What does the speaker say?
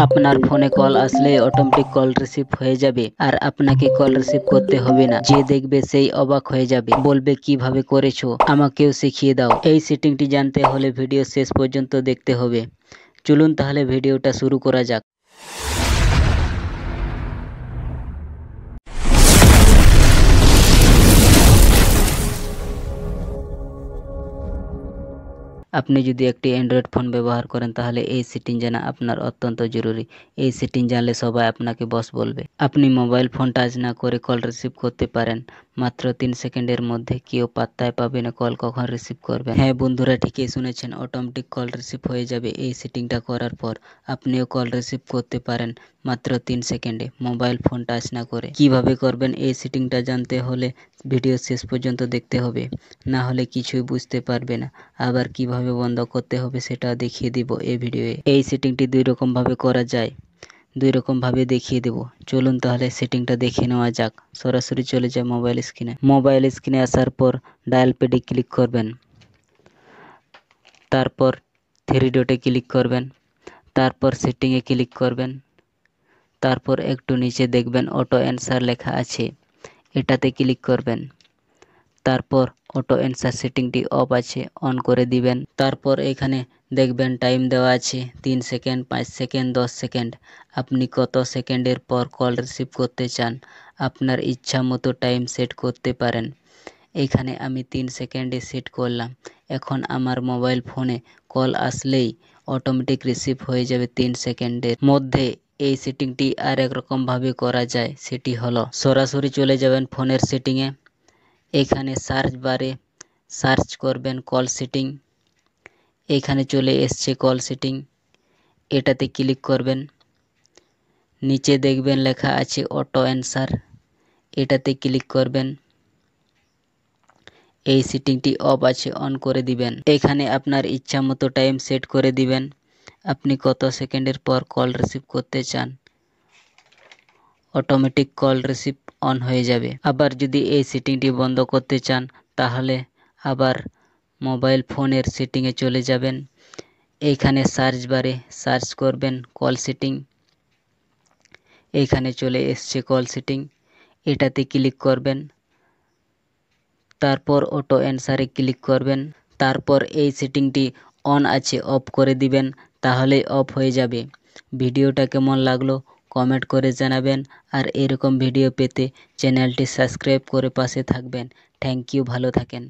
আপনার ফোনে কল আসলে অটোমেটিক কল রিসিভ হয়ে যাবে আর আপনাকে কল রিসিভ করতে হবে না। যে দেখবে সেই অবাক হয়ে যাবে, বলবে কিভাবে করেছো, আমাকেও শিখিয়ে দাও। এই সেটিংটি জানতে হলে ভিডিও শেষ পর্যন্ত দেখতে হবে। চলুন তাহলে ভিডিওটা শুরু করা যাক। আপনি যদি একটি অ্যান্ড্রয়েড ফোন ব্যবহার করেন তাহলে এই সেটিং জানা আপনার অত্যন্ত জরুরি। এই সেটিং জানলে সবাই আপনাকে বস বলবে। আপনি মোবাইল ফোন টাচ না করে কল রিসিভ করতে পারেন মাত্র 3 সেকেন্ডের মধ্যে। কেউ পাত্তাই পাবে না কল কখন রিসিভ করবেন। হ্যাঁ বন্ধুরা, ঠিকই শুনেছেন, অটোমেটিক কল রিসিভ হয়ে যাবে এই সেটিংটা করার পর। আপনিও কল রিসিভ করতে পারেন মাত্র 3 সেকেন্ডে মোবাইল ফোন টাচ না করে। কিভাবে করবেন এই সেটিংটা জানতে হলে ভিডিও শেষ পর্যন্ত দেখতে হবে, না হলে কিছুই বুঝতে পারবে না। আবার কিভাবে বন্ধ করতে হবে সেটা দেখিয়ে দিব এই ভিডিওয়ে। এই সেটিংটি দুই রকম ভাবে করা যায়, দুই রকম ভাবে দেখিয়ে দেব। চলুন তাহলে সেটিংটা দেখে নেওয়া যাক। সরাসরি চলে যায় মোবাইল স্ক্রিনে। মোবাইল স্ক্রিনে আসার পর ডায়াল প্যাডে ক্লিক করবেন, তারপর 3 ডটে ক্লিক করবেন, তারপর সেটিংয়ে ক্লিক করবেন, তারপর একটু নিচে দেখবেন অটো অ্যান্সার লেখা আছে, এটাতে ক্লিক করবেন। তারপর অটো অ্যান্সার সেটিংটি অফ আছে, অন করে দিবেন। তারপর এখানে দেখবেন টাইম দেওয়া আছে 3 সেকেন্ড, 5 সেকেন্ড, 10 সেকেন্ড। আপনি কত সেকেন্ডের পর কল রিসিভ করতে চান আপনার ইচ্ছা মতো টাইম সেট করতে পারেন। এখানে আমি 3 সেকেন্ডে সেট করলাম। এখন আমার মোবাইল ফোনে কল আসলেই অটোমেটিক রিসিভ হয়ে যাবে 3 সেকেন্ডের মধ্যে। এই সেটিংটি আর এক রকম ভাবে করা যায়, সেটি হলো সরাসরি চলে যাবেন ফোনের সেটিংয়ে। এখানে সার্চ বারে সার্চ করবেন কল সেটিং। এখানে চলে এসছে কল সেটিং, এটাতে ক্লিক করবেন। নিচে দেখবেন লেখা আছে অটো অ্যান্সার, এটাতে ক্লিক করবেন। এই সেটিংটি অফ আছে, অন করে দিবেন। এখানে আপনার ইচ্ছা মতো টাইম সেট করে দিবেন, আপনি কত সেকেন্ডের পর কল রিসিভ করতে চান। অটোমেটিক কল রিসিভ অন হয়ে যাবে। আবার যদি এই সেটিংটি বন্ধ করতে চান তাহলে আবার মোবাইল ফোনের সেটিংয়ে চলে যাবেন। এইখানে সার্চ বারে সার্চ করবেন কল সেটিং। এইখানে চলে এসছে কল সেটিং, এটাতে ক্লিক করবেন। তারপর অটো অ্যান্সারে ক্লিক করবেন। তারপর এই সেটিংটি অন আছে অফ করে দিবেন, তাহলেই অফ হয়ে যাবে। ভিডিওটা কেমন লাগলো কমেন্ট করে জানাবেন, আর এরকম ভিডিও পেতে চ্যানেলটি সাবস্ক্রাইব করে পাশে থাকবেন। থ্যাংক ইউ, ভালো থাকেন।